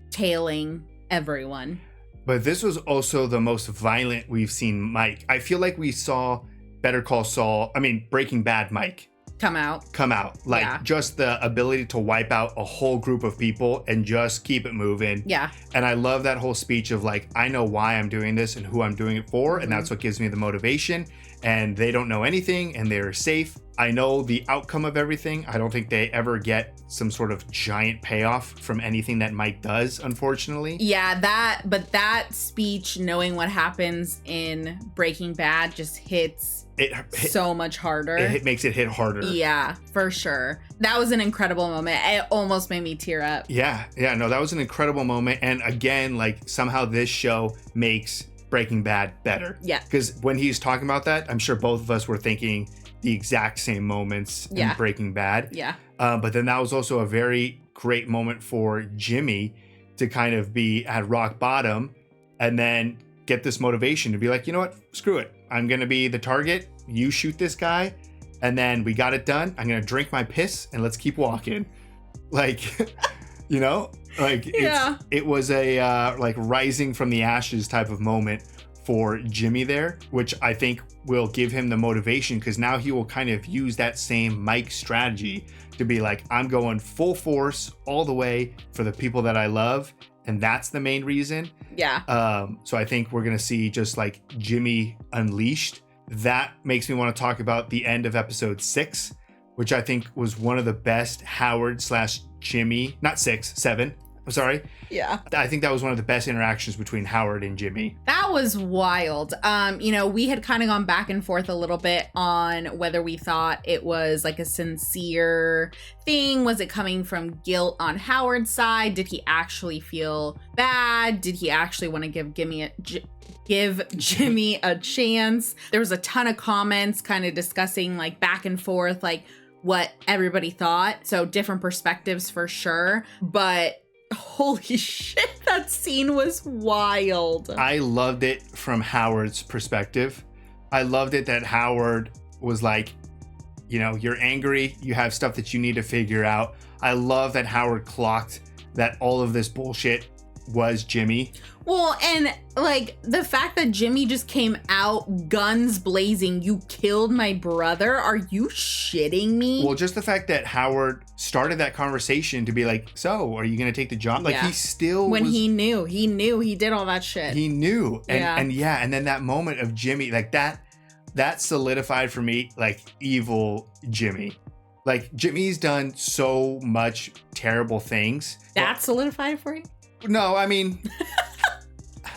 tailing everyone. But this was also the most violent we've seen Mike. I feel like we saw Better Call Saul, Breaking Bad Mike come out. Like, just the ability to wipe out a whole group of people and just keep it moving. Yeah. And I love that whole speech of like, I know why I'm doing this and who I'm doing it for. And that's what gives me the motivation. And they don't know anything and they're safe. I know the outcome of everything. I don't think they ever get some sort of giant payoff from anything that Mike does, unfortunately. Yeah, but that speech, knowing what happens in Breaking Bad, just hits so much harder. It makes it hit harder. Yeah, for sure. That was an incredible moment. It almost made me tear up. Yeah, no, that was an incredible moment. And again, like, somehow this show makes Breaking Bad better. Yeah. Because when he's talking about that, I'm sure both of us were thinking the exact same moments in Breaking Bad. Yeah. But then that was also a very great moment for Jimmy to kind of be at rock bottom and then get this motivation to be like, you know what? Screw it. I'm going to be the target. You shoot this guy. And then we got it done. I'm going to drink my piss and let's keep walking. Like, you know, like it was a like rising from the ashes type of moment for Jimmy there, which I think will give him the motivation, because now he will kind of use that same Mike strategy to be like, I'm going full force all the way for the people that I love. And that's the main reason. Yeah. So I think we're going to see just like Jimmy unleashed. That makes me want to talk about the end of episode 6, which I think was one of the best Howard / Jimmy, not 6, 7. I'm sorry. Yeah. I think that was one of the best interactions between Howard and Jimmy. That was wild. We had kind of gone back and forth a little bit on whether we thought it was like a sincere thing. Was it coming from guilt on Howard's side? Did he actually feel bad? Did he actually want to give Jimmy a chance? There was a ton of comments kind of discussing like back and forth, like what everybody thought. So different perspectives for sure. But holy shit, that scene was wild. I loved it from Howard's perspective. I loved it that Howard was like, you're angry, you have stuff that you need to figure out. I love that Howard clocked that all of this bullshit was Jimmy. Well, and like the fact that Jimmy just came out guns blazing, you killed my brother. Are you shitting me? Well, just the fact that Howard started that conversation to be like, so are you going to take the job? Like he still he knew he did all that shit. He knew. And then that moment of Jimmy, like that solidified for me, like evil Jimmy. Like Jimmy's done so much terrible things. That solidified for you? No, I mean,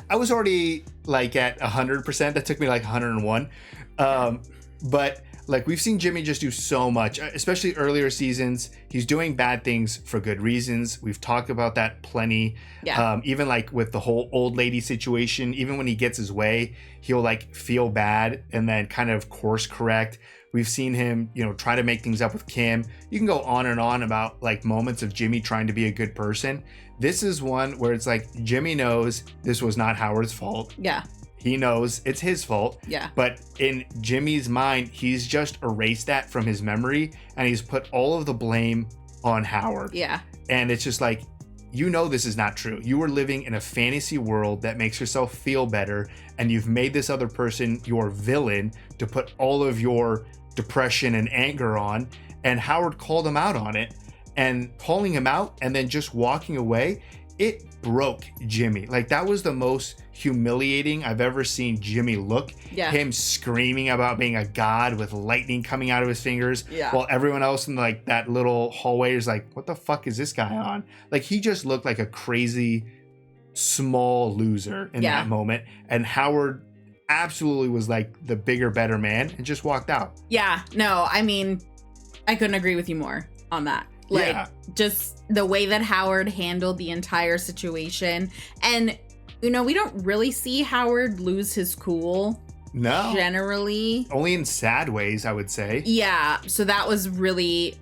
I was already like at 100%. That took me like 101. But like we've seen Jimmy just do so much, especially earlier seasons. He's doing bad things for good reasons. We've talked about that plenty. Yeah. Even like with the whole old lady situation, even when he gets his way, he'll like feel bad and then kind of course correct. We've seen him, try to make things up with Kim. You can go on and on about like moments of Jimmy trying to be a good person. This is one where it's like Jimmy knows this was not Howard's fault. Yeah. He knows it's his fault. Yeah. But in Jimmy's mind, he's just erased that from his memory and he's put all of the blame on Howard. Yeah. And it's just like, this is not true. You are living in a fantasy world that makes yourself feel better, and you've made this other person your villain to put all of your depression and anger on. And Howard called him out on it, and calling him out and then just walking away, it broke Jimmy. Like that was the most humiliating I've ever seen Jimmy look. Yeah. Him screaming about being a god with lightning coming out of his fingers. Yeah. While everyone else in like that little hallway is like, what the fuck is this guy on? Like he just looked like a crazy small loser in that moment. And Howard absolutely was like the bigger, better man and just walked out. Yeah. No, I mean, I couldn't agree with you more on that. Like just the way that Howard handled the entire situation. And, we don't really see Howard lose his cool. No. Generally. Only in sad ways, I would say. Yeah. So that was really,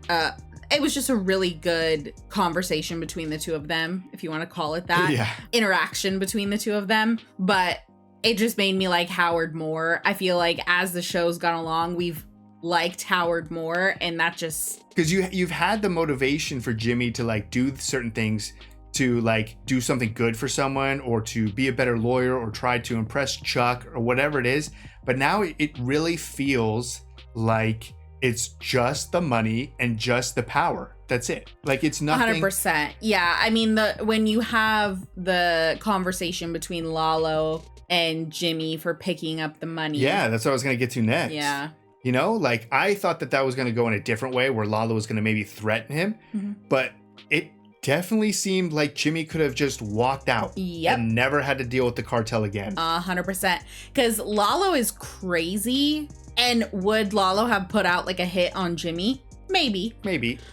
it was just a really good conversation between the two of them, if you want to call it that. Yeah. Interaction between the two of them. But it just made me like Howard more. I feel like as the show's gone along, we've liked Howard more, and that just because you've had the motivation for Jimmy to like do certain things, to like do something good for someone, or to be a better lawyer, or try to impress Chuck, or whatever it is. But now it really feels like it's just the money and just the power. That's it. Like it's nothing. 100%. Yeah, I mean when you have the conversation between Lalo and Jimmy for picking up the money. Yeah, that's what I was gonna get to next. Yeah. Like I thought that was going to go in a different way where Lalo was going to maybe threaten him, but it definitely seemed like Jimmy could have just walked out and never had to deal with the cartel again. 100%. Because Lalo is crazy. And would Lalo have put out like a hit on Jimmy? Maybe.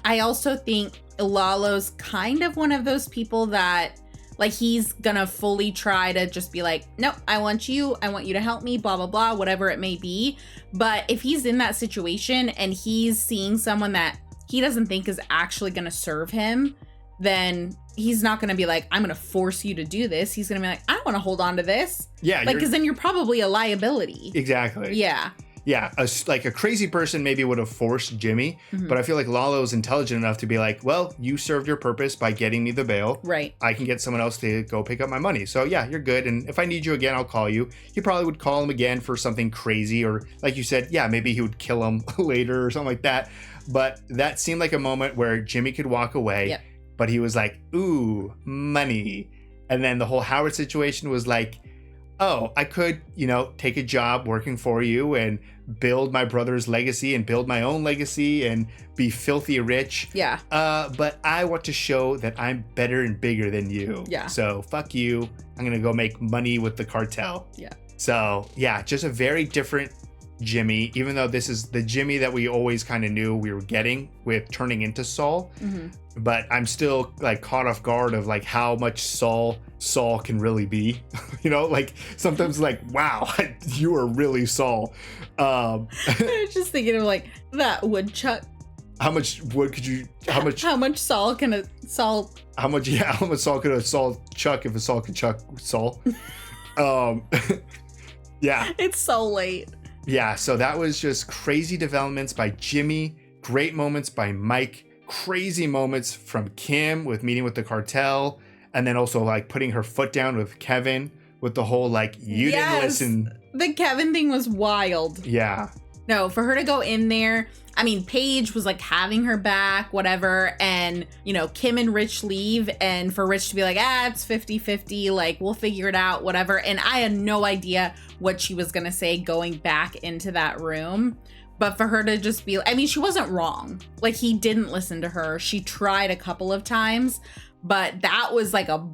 I also think Lalo's kind of one of those people that like he's gonna fully try to just be like, nope, I want you to help me, blah, blah, blah, whatever it may be. But if he's in that situation and he's seeing someone that he doesn't think is actually gonna serve him, then he's not gonna be like, I'm gonna force you to do this. He's gonna be like, I don't wanna hold on to this. Yeah. Like, cause then you're probably a liability. Exactly. Yeah. Yeah, a crazy person maybe would have forced Jimmy, but I feel like Lalo is intelligent enough to be like, well, you served your purpose by getting me the bail. Right. I can get someone else to go pick up my money. So yeah, you're good. And if I need you again, I'll call you. He probably would call him again for something crazy, or like you said, yeah, maybe he would kill him later or something like that. But that seemed like a moment where Jimmy could walk away, but he was like, ooh, money. And then the whole Howard situation was like, oh, I could, take a job working for you and build my brother's legacy and build my own legacy and be filthy rich. Yeah. But I want to show that I'm better and bigger than you. Yeah. So fuck you. I'm going to go make money with the cartel. Yeah. So yeah, just a very different Jimmy, even though this is the Jimmy that we always kind of knew we were getting with turning into Saul. Mm-hmm. But I'm still like caught off guard of like how much Saul can really be. Like sometimes like, wow, you are really Saul. I was just thinking of like that woodchuck. How much wood could you? How much Saul can a Saul? How much Saul could a Saul chuck if a Saul could chuck Saul? Yeah. It's so late. Yeah, so that was just crazy developments by Jimmy, great moments by Mike, crazy moments from Kim with meeting with the cartel, and then also like putting her foot down with Kevin with the whole like, you didn't listen. The Kevin thing was wild. Yeah. No, for her to go in there, I mean, Paige was like having her back, whatever. And, Kim and Rich leave. And for Rich to be like, it's 50-50, like, we'll figure it out, whatever. And I had no idea what she was going to say going back into that room. But for her to just be, I mean, she wasn't wrong. Like, he didn't listen to her. She tried a couple of times. But that was like a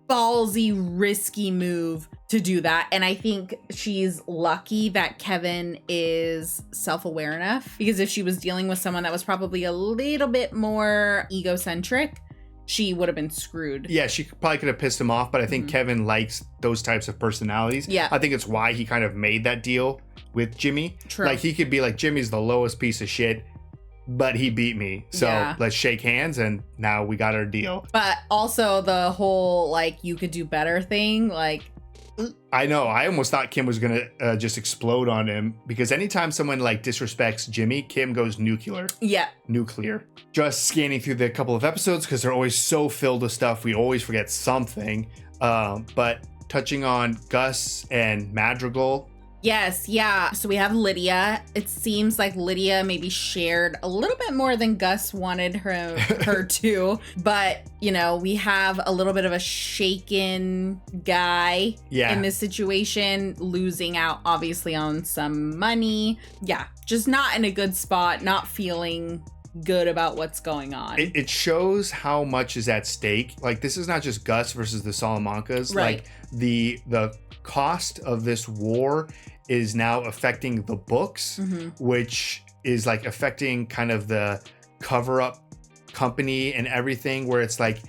ballsy, risky move to do that. And I think she's lucky that Kevin is self-aware enough, because if she was dealing with someone that was probably a little bit more egocentric, she would have been screwed. Yeah, she probably could have pissed him off, but I think Kevin likes those types of personalities. Yeah. I think it's why he kind of made that deal with Jimmy. True. Like he could be like, Jimmy's the lowest piece of shit, but he beat me. So let's shake hands and now we got our deal. But also the whole like, you could do better thing, like, I know. I almost thought Kim was going to just explode on him, because anytime someone like disrespects Jimmy, Kim goes nuclear. Yeah. Nuclear. Just scanning through the couple of episodes, because they're always so filled with stuff. We always forget something. But touching on Gus and Madrigal. Yes, yeah. So we have Lydia. It seems like Lydia maybe shared a little bit more than Gus wanted her to. But, we have a little bit of a shaken guy in this situation, losing out obviously on some money. Yeah, just not in a good spot, not feeling good about what's going on. It shows how much is at stake. Like, this is not just Gus versus the Salamancas. Right. Like, the cost of this war is now affecting the books, which is like affecting kind of the cover-up company and everything, where it's like,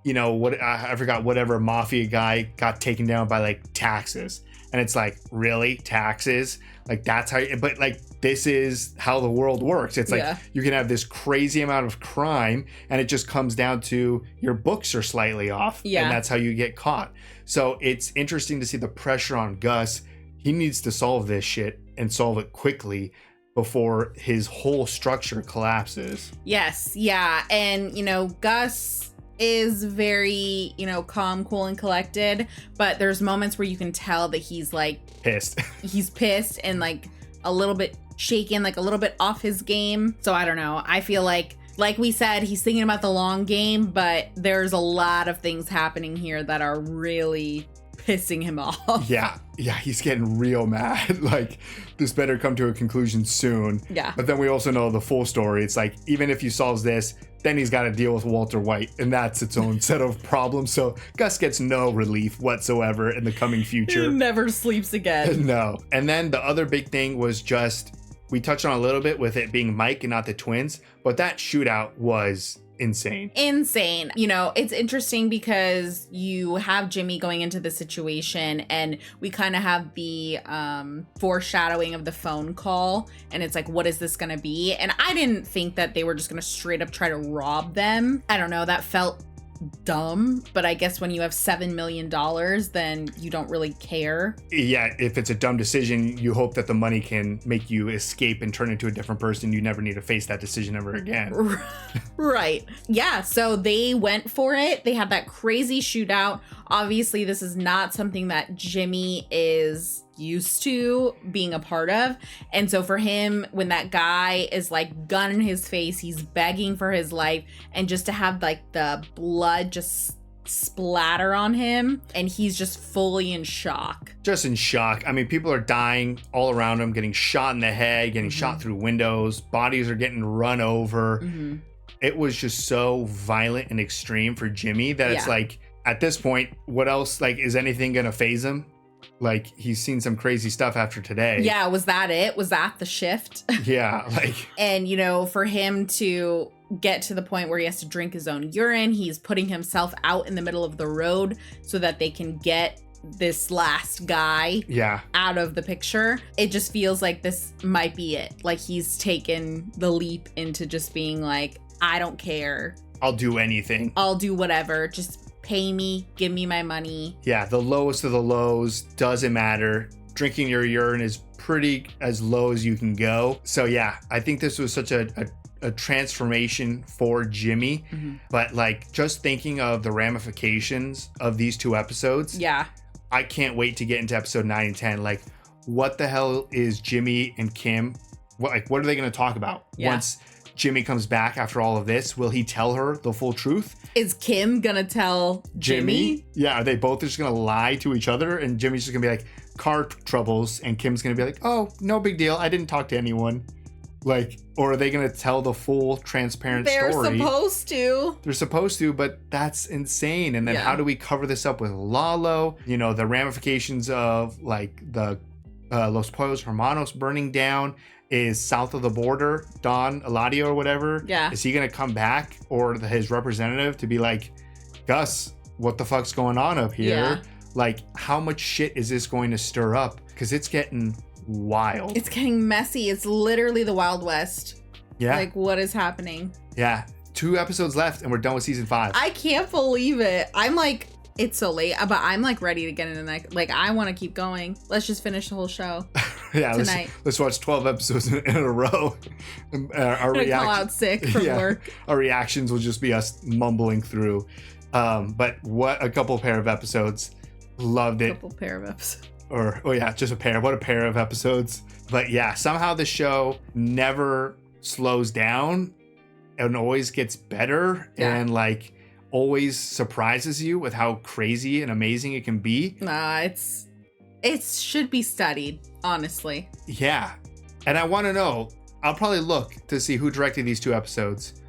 I forgot, whatever mafia guy got taken down by like taxes, and it's like, really, taxes? Like, that's how but like, this is how the world works. It's like, you can have this crazy amount of crime and it just comes down to your books are slightly off, and that's how you get caught. So it's interesting to see the pressure on Gus. He needs to solve this shit and solve it quickly before his whole structure collapses. Yes, yeah. And, Gus is very, calm, cool, and collected, but there's moments where you can tell that he's like pissed. He's pissed and like a little bit shaken, like a little bit off his game. So I don't know. I feel like we said, he's thinking about the long game, but there's a lot of things happening here that are really pissing him off. Yeah, he's getting real mad. Like, this better come to a conclusion soon. Yeah. But then we also know the full story. It's like, even if he solves this, then he's got to deal with Walter White, and that's its own set of problems. So Gus gets no relief whatsoever in the coming future. He never sleeps again. No. And then the other big thing was just, we touched on a little bit with it being Mike and not the twins, but that shootout was insane. It's interesting because you have Jimmy going into the situation, and we kind of have the foreshadowing of the phone call, and it's like, what is this gonna be? And I didn't think that they were just gonna straight up try to rob them. I don't know, that felt dumb, but I guess when you have $7 million, then you don't really care. Yeah, if it's a dumb decision, you hope that the money can make you escape and turn into a different person. You never need to face that decision ever again. Right. Yeah, so they went for it. They had that crazy shootout. Obviously, this is not something that Jimmy is used to being a part of. And so for him, when that guy is like gun in his face, he's begging for his life, and just to have like the blood just splatter on him, and he's just fully in shock. Just in shock. I mean, people are dying all around him, getting shot in the head, getting shot through windows, bodies are getting run over. It was just so violent and extreme for Jimmy that it's like, at this point, what else, like, is anything gonna faze him? Like, he's seen some crazy stuff after today. Yeah, was that it? Was that the shift? Yeah, like. And, you know, for him to get to the point where he has to drink his own urine, he's putting himself out in the middle of the road so that they can get this last guy out of the picture. It just feels like this might be it. Like, he's taken the leap into just being like, I don't care. I'll do anything. I'll do whatever. Just pay me, give me my money. Yeah, the lowest of the lows, doesn't matter. Drinking your urine is pretty as low as you can go. So yeah, I think this was such a transformation for Jimmy. But like, just thinking of the ramifications of these 2 episodes. Yeah. I can't wait to get into episode 9 and 10. Like, what the hell is Jimmy and Kim? What are they going to talk about once Jimmy comes back after all of this? Will he tell her the full truth? Is Kim gonna tell Jimmy? Yeah, are they both just gonna lie to each other? And Jimmy's just gonna be like, car troubles, and Kim's gonna be like, oh, no big deal, I didn't talk to anyone. Like, or are they gonna tell the full transparent story? They're supposed to. They're supposed to, but that's insane. And then how do we cover this up with Lalo? You know, the ramifications of like the Los Pollos Hermanos burning down. Is south of the border, Don Eladio or whatever. Yeah. Is he going to come back, or his representative to be like, Gus, what the fuck's going on up here? Yeah. Like, how much shit is this going to stir up? Because it's getting wild. It's getting messy. It's literally the Wild West. Yeah. Like, what is happening? Yeah. 2 episodes left and we're done with season 5. I can't believe it. I'm like, it's so late, but I'm like ready to get into the next. Like, I want to keep going. Let's just finish the whole show. Yeah, tonight. Let's watch 12 episodes in a row. Our call out sick from work. Our reactions will just be us mumbling through. But what a couple pair of episodes. Loved it. Couple pair of episodes. Just a pair. What a pair of episodes. But yeah, somehow the show never slows down and always gets better and like always surprises you with how crazy and amazing it can be. It should be studied, honestly. Yeah. And I want to know, I'll probably look to see who directed these 2 episodes.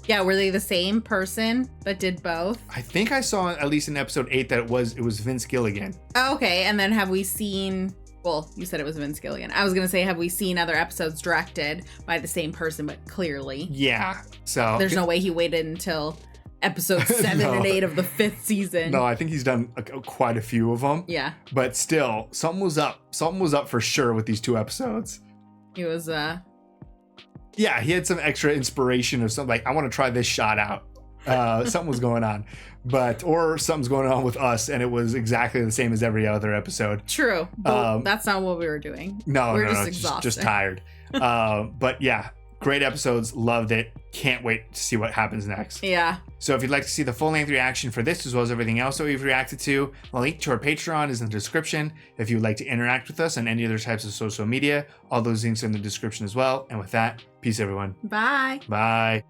Yeah, were they the same person that did both? I think I saw at least in episode 8 that it was Vince Gilligan. Oh, okay. And then have we seen, well, you said it was Vince Gilligan. I was going to say, have we seen other episodes directed by the same person, but clearly. Yeah. So there's no way he waited until episode 7 and 8 of the 5th season. No, I think he's done quite a few of them. Yeah. But still, something was up. Something was up for sure with these 2 episodes. He was, yeah, he had some extra inspiration of something like, I want to try this shot out. Something was going on. Or something's going on with us, and it was exactly the same as every other episode. True. But that's not what we were doing. We're just exhausted. Just tired. But yeah, great episodes. Loved it. Can't wait to see what happens next. Yeah. So if you'd like to see the full-length reaction for this as well as everything else that we've reacted to, the link to our Patreon is in the description. If you would like to interact with us on any other types of social media, all those links are in the description as well. And with that, peace everyone. Bye. Bye.